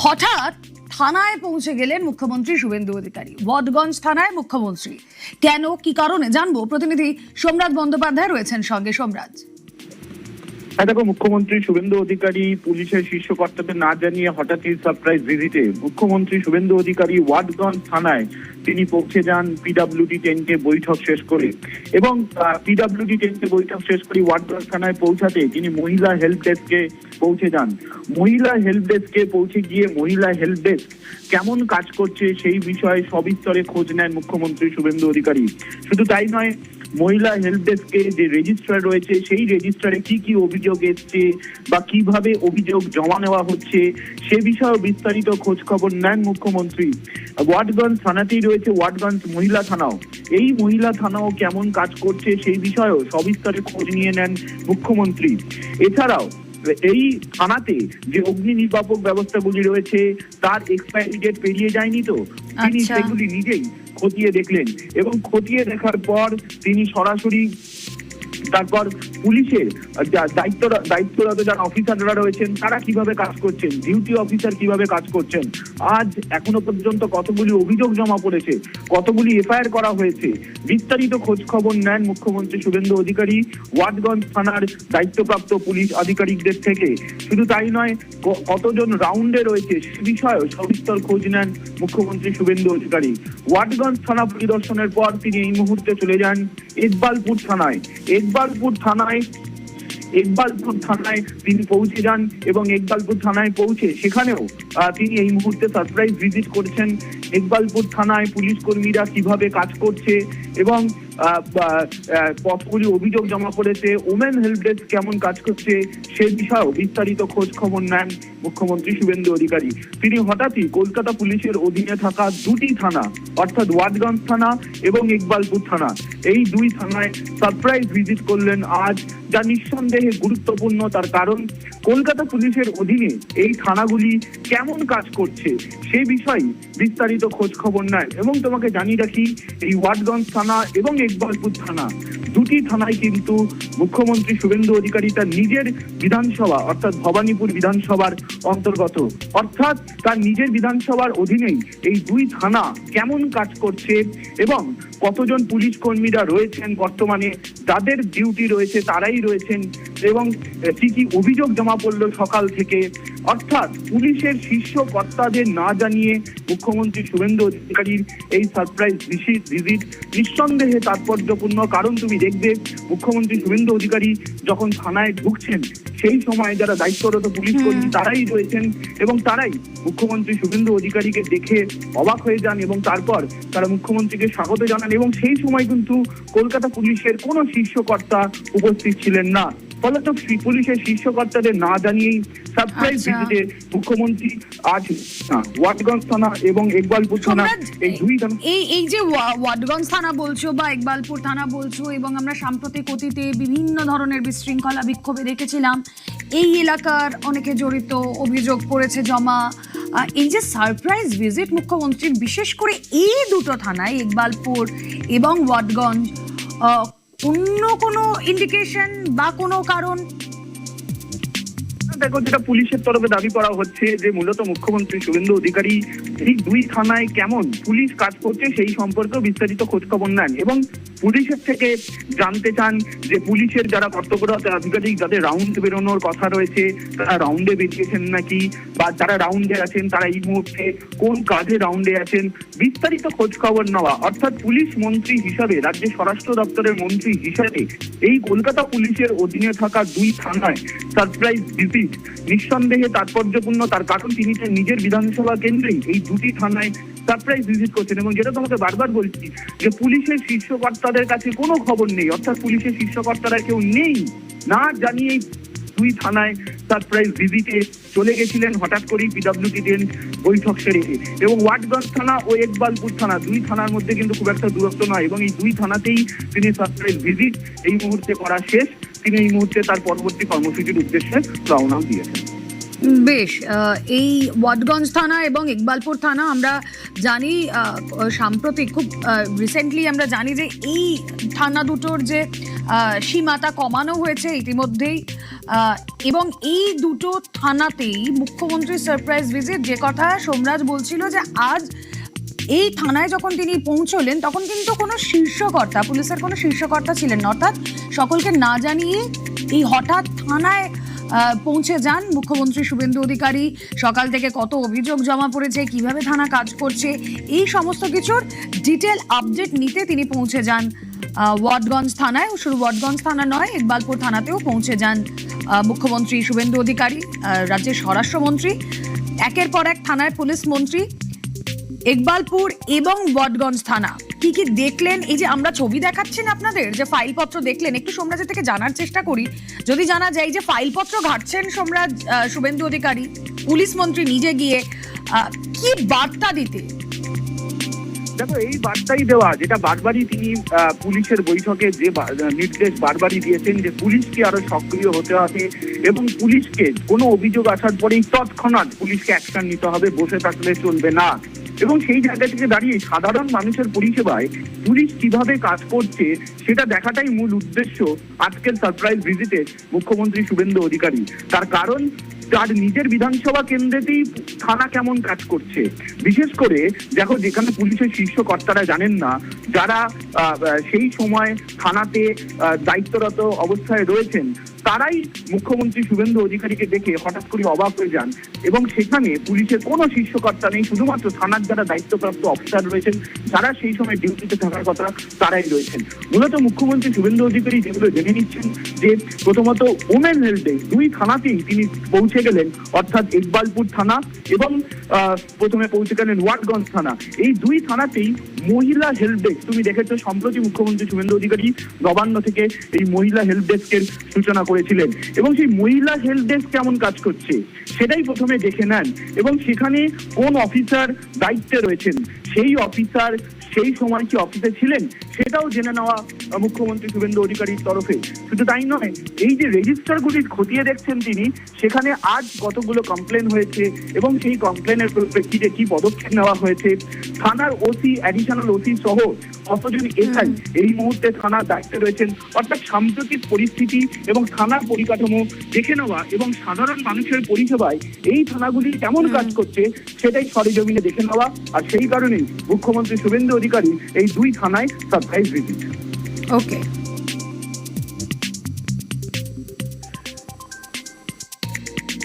হঠাৎ থানায় পৌঁছে গেলেন মুখ্যমন্ত্রী শুভেন্দু অধিকারী। বটগঞ্জ থানায় মুখ্যমন্ত্রী কেন, কি কারণে জানবো। প্রতিনিধি সোমরাজ বন্দ্যোপাধ্যায় রয়েছেন সঙ্গে। সোমরাজ, দেখো, মুখ্যমন্ত্রী শুভেন্দু অধিকারী পুলিশের শীর্ষ কর্তাদের না জানিয়ে হঠাৎই সারপ্রাইজ ভিজিটে মুখ্যমন্ত্রী শুভেন্দু অধিকারী ওয়াটগঞ্জ থানায় তিনি পৌঁছে যান পিডব্লিউডি 10 বৈঠক শেষ করে। এবং পিডব্লিউডি 10 বৈঠক শেষ করে ওয়াটগঞ্জ থানায় পৌঁছাতে তিনি মহিলা হেল্প ডেস্কে পৌঁছে যান। মহিলা হেল্প ডেস্কে পৌঁছে গিয়ে মহিলা হেল্প ডেস্ক কেমন কাজ করছে সেই বিষয়ে সবিস্তরে খোঁজ নেন মুখ্যমন্ত্রী শুভেন্দু অধিকারী। শুধু তাই নয়, মহিলা হেল্প ডেস্কে যে রেজিস্ট্রার রয়েছে সেই রেজিস্ট্রারে কি কি অভিযোগ এসছে বা কিভাবে অভিযোগ জমা নেওয়া হচ্ছে সে বিষয়ে বিস্তারিত খোঁজ খবর নেন মুখ্যমন্ত্রী। ওয়াটগঞ্জ থানাতেই রয়েছে ওয়াটগঞ্জ মহিলা থানাও। এই মহিলা থানাও কেমন কাজ করছে সেই বিষয়েও সবিস্তারে খোঁজ নিয়ে নেন মুখ্যমন্ত্রী। এছাড়াও এই থানাতে যে অগ্নি নির্বাপক ব্যবস্থাগুলি রয়েছে তার এক্সপায়ারি ডেট পেরিয়ে যায়নি তো, তিনি সেগুলি নিজেই খতিয়ে দেখলেন এবং খতিয়ে দেখার পর তিনি সরাসরি তারপর পুলিশের দায়িত্বরত যারা অফিসাররা রয়েছেন তারা কিভাবে কাজ করছেন, ডিউটি অফিসার কিভাবে কাজ করছেন, আজ এখনো পর্যন্ত কতগুলি অভিযোগ জমা পড়েছে, কতগুলি এফআইআর করা হয়েছে, বিস্তারিত খোঁজ খবর নেন মুখ্যমন্ত্রী শুভেন্দু অধিকারী ওয়াটগঞ্জ থানার দায়িত্বপ্রাপ্ত পুলিশ আধিকারিকদের থেকে। শুধু তাই নয়, কতজন রাউন্ডে রয়েছে সে বিষয়েও সবিস্তর খোঁজ নেন মুখ্যমন্ত্রী শুভেন্দু অধিকারী। ওয়াটগঞ্জ থানা পরিদর্শনের পর তিনি এই মুহূর্তে চলে যান ইকবালপুর থানায়। ইকবালপুর থানায় তিনি পৌঁছে যান এবং ইকবালপুর থানায় পৌঁছে সেখানেও তিনি এই মুহূর্তে সারপ্রাইজ ভিজিট করছেন। ইকবালপুর থানায় পুলিশ কর্মীরা কিভাবে কাজ করছে এবং কতগুলি অভিযোগ জমা পড়েছে, ওমেন হেল্প ডেস্ক কেমন কাজ করছে সে বিষয়েও বিস্তারিত খোঁজ খবর নেন মুখ্যমন্ত্রী শুভেন্দু অধিকারী। তিনি হঠাৎই কলকাতা পুলিশের অধীনে থাকা দুটি থানা অর্থাৎ ওয়াটগঞ্জ থানা এবং ইকবালপুর থানা এই দুই থানায় সারপ্রাইজ ভিজিট করলেন আজ, যা নিঃসন্দেহে গুরুত্বপূর্ণ। তার কারণ কলকাতা পুলিশের অধীনে এই থানাগুলি কেমন কাজ করছে সেই বিষয়ে বিস্তারিত খোঁজ খবর নেয়। এবং তোমাকে জানিয়ে রাখি, এই ওয়াটগঞ্জ থানা এবং ইকবালপুর থানা দুটি থানায় কিন্তু মুখ্যমন্ত্রী শুভেন্দু অধিকারী তার নিজের বিধানসভা অর্থাৎ ভবানীপুর বিধানসভার অন্তর্গত, অর্থাৎ তার নিজের বিধানসভার অধীনেই এই দুই থানা কেমন কাজ করছে এবং কতজন পুলিশ কর্মীরা রয়েছেন বর্তমানে, যাদের ডিউটি রয়েছে তারাই রয়েছেন এবং কি কি অভিযোগ জমা পড়লো সকাল থেকে, অর্থাৎ পুলিশের শীর্ষ কর্তাদের না জানিয়ে মুখ্যমন্ত্রী শুভেন্দু অধিকারীর এই সারপ্রাইজ ভিজিট নিঃসন্দেহে তাৎপর্যপূর্ণ। কারণ তুমি দেখবে, মুখ্যমন্ত্রী শুভেন্দু অধিকারী যখন থানায় ঢুকছেন সেই সময় যারা দায়িত্বরত পুলিশ কর্মী তারাই রয়েছেন এবং তারাই মুখ্যমন্ত্রী শুভেন্দু অধিকারীকে দেখে অবাক হয়ে যান এবং তারপর তারা মুখ্যমন্ত্রীকে স্বাগত জানান। এবং সেই সময় কিন্তু কলকাতা পুলিশের কোনো শীর্ষ কর্তা উপস্থিত ছিলেন না। ফলত পুলিশের শীর্ষ কর্তাদের না জানিয়েই সারপ্রাইজ ভিজিটে মুখ্যমন্ত্রী আজ ওয়াটগঞ্জ থানা এবং ইকবালপুর থানা এই দুই থানা এই যে ওয়াটগঞ্জ থানা বলছো বা ইকবালপুর থানা বলছো, এবং আমরা সাম্প্রতিক অতীতে বিভিন্ন ধরনের বিশৃঙ্খলা বিক্ষোভে দেখেছিলাম এই এলাকার অনেকে জড়িত, অভিযোগ পড়েছে জমা। এই যে সারপ্রাইজ ভিজিট মুখ্যমন্ত্রীর বিশেষ করে এই দুটো থানায় ইকবালপুর এবং ওয়াটগঞ্জ, অন্য কোনো ইন্ডিকেশন বা কোনো কারণ? দেখো, যেটা পুলিশের তরফে দাবি করা হচ্ছে যে মূলত মুখ্যমন্ত্রী শুভেন্দু অধিকারী এই দুই থানায় কেমন পুলিশ কাজ করছে সেই সম্পর্কে বিস্তারিত খোঁজ খবর নেন এবং পুলিশের থেকে জানতে চান যে পুলিশের যারা কর্তব্যরত আধিকারিক যাদের রাউন্ডে বেরোনোর কথা রয়েছে তারা রাউন্ডে বেরিয়েছেন নাকি, বা যারা রাউন্ডে আছেন তারা এই মুহূর্তে কোন কাজে রাউন্ডে আছেন, বিস্তারিত খোঁজ খবর নেওয়া। অর্থাৎ পুলিশ মন্ত্রী হিসাবে, রাজ্যের স্বরাষ্ট্র দপ্তরের মন্ত্রী হিসাবে এই কলকাতা পুলিশের অধীনে থাকা দুই থানায় সারপ্রাইজ ভিজিট নিঃসন্দেহে তাৎপর্যপূর্ণ। তার কারণ তিনি তার নিজের বিধানসভা কেন্দ্রেই এই দুটি থানায় সারপ্রাইজ ভিজিট করছেন। এবং যেটা তোমাকে বারবার বলছি যে পুলিশের শীর্ষ কর্তাদের কাছে কোনো খবর নেই, অর্থাৎ পুলিশের শীর্ষ কর্তারা কেউ নেই, না জানিয়ে দুই থানায় সারপ্রাইজ ভিজিটে চলে গেছিলেন হঠাৎ করেই পিডব্লিউডি 10 বৈঠক সেরে। এবং ওয়াটগঞ্জ থানা ও ইকবালপুর থানা দুই থানার মধ্যে কিন্তু খুব একটা দূরত্ব নয় এবং এই দুই থানাতেই তিনি সারপ্রাইজ ভিজিট এই মুহূর্তে করা শেষ। তিনি এই মুহূর্তে তার পরবর্তী কর্মসূচির উদ্দেশ্যে রওনা দিয়েছেন। বেশ, এই ওয়াটগঞ্জ থানা এবং ইকবালপুর থানা আমরা জানি সাম্প্রতিক খুব রিসেন্টলি আমরা জানি যে এই থানা দুটোর যে সীমাটা কমানো হয়েছে ইতিমধ্যেই, এবং এই দুটো থানাতেই মুখ্যমন্ত্রীর সারপ্রাইজ ভিজিট, যে কথা সোমরাজ বলছিল যে আজ এই থানায় যখন তিনি পৌঁছলেন তখন কিন্তু কোনো শীর্ষকর্তা, পুলিশের কোনো শীর্ষকর্তা ছিলেন না, অর্থাৎ সকলকে না জানিয়ে এই হঠাৎ থানায় পৌঁছে যান মুখ্যমন্ত্রী শুভেন্দু অধিকারী। সকাল থেকে কত অভিযোগ জমা পড়েছে, কিভাবে থানা কাজ করছে, এই সমস্ত কিছুর ডিটেল আপডেট নিতে তিনি পৌঁছে যান ওয়াটগঞ্জ থানায়। শুধু ওয়াটগঞ্জ থানা নয়, ইকবালপুর থানাতেও পৌঁছে যান মুখ্যমন্ত্রী শুভেন্দু অধিকারী, রাজ্যের স্বরাষ্ট্রমন্ত্রী, একের পর এক থানায় পুলিশ মন্ত্রী। ইকবালপুর এবং ওয়াটগঞ্জ থানা কি কি দেখলেন, এই যে আমরা ছবি দেখাচ্ছেন আপনাদের, যে ফাইলপত্র দেখলেন, একটু সোমরাজের থেকে জানার চেষ্টা করি। যদি জানা যায় যে ফাইলপত্র ঘাটছেন সোমরাজ শুভেন্দু অধিকারী, পুলিশ মন্ত্রী নিজে গিয়ে কি বার্তা দিতে? দেখো, এই বার্তাই দেওয়া যেটা বারবারই তিনি পুলিশের বৈঠকে যে নির্দেশ বারবারই দিয়েছেন যে পুলিশকে আরো সক্রিয় হতে হবে এবং পুলিশকে কোনো অভিযোগ আসার পরেই তৎক্ষণাৎ পুলিশকে অ্যাকশন নিতে হবে, বসে থাকলে চলবে না। এবং সেই জায়গা থেকে দাঁড়িয়ে সাধারণ মানুষের পরিষেবায় পুলিশ কিভাবে কাজ করছে সেটা দেখাটাই মূল উদ্দেশ্য আজকের সারপ্রাইজ ভিজিটে মুখ্যমন্ত্রী শুভেন্দু অধিকারী। তার কারণ তার নিজের বিধানসভা কেন্দ্রেতেই থানা কেমন কাজ করছে, বিশেষ করে দেখো যেখানে পুলিশের শীর্ষ কর্তারা জানেন না, যারা সেই সময় থানাতে দায়িত্বরত অবস্থায় রয়েছেন, তারাই মুখ্যমন্ত্রী শুভেন্দু অধিকারীকে দেখে হঠাৎ করে অবাক হয়ে যান। এবং সেখানে পুলিশের কোনো শীর্ষকর্তা নেই, শুধুমাত্র থানার যারা দায়িত্বপ্রাপ্ত অফিসার রয়েছেন, যারা সেই সময় ডিউটিতে থাকার কথা তারাই রয়েছেন। মূলত মুখ্যমন্ত্রী শুভেন্দু অধিকারী যেগুলো জেনে নিচ্ছেন যে প্রথমত ওমেন হেলথ ডে, দুই থানাতেই তিনি পৌঁছে গেলেন, অর্থাৎ ইকবালপুর থানা এবং প্রথমে পৌঁছে গেলেন ওয়াটগঞ্জ থানা। এই দুই থানাতেই মহিলা হেল্প ডেস্ক, তুমি দেখেছো সম্প্রতি মুখ্যমন্ত্রী শুভেন্দু অধিকারী নবান্ন থেকে এই মহিলা হেল্প ডেস্কের সূচনা করেছিলেন। এবং সেই মহিলা হেল্প ডেস্ক কেমন কাজ করছে সেটাই প্রথমে দেখে নেন, এবং সেখানে কোন অফিসার দায়িত্বে রয়েছেন, সেই অফিসার সেই সময় কি অফিসে ছিলেন সেটাও জেনে নেওয়া মুখ্যমন্ত্রী শুভেন্দু অধিকারীর তরফে। শুধু তাই নয়, এই যে রেজিস্টারগুলি খতিয়ে দেখছেন তিনি, সেখানে আজ কতগুলো কমপ্লেন হয়েছে এবং সেই কমপ্লেনের প্রেক্ষিতে কি পদক্ষেপ নেওয়া হয়েছে, থানার ওসি, অ্যাডিশনাল ওসি সহ কতজন এসআই এই মুহূর্তে থানার দায়িত্বে রয়েছেন, অর্থাৎ সাম্প্রতিক পরিস্থিতি এবং থানার পরিকাঠামো দেখে নেওয়া এবং সাধারণ মানুষের পরিষেবায় এই থানাগুলি কেমন কাজ করছে সেটাই সরেজমিনে দেখে নেওয়া। আর সেই কারণেই মুখ্যমন্ত্রী শুভেন্দু অধিকারী এই দুই থানায় সারপ্রাইজ ভিজিট। ওকে।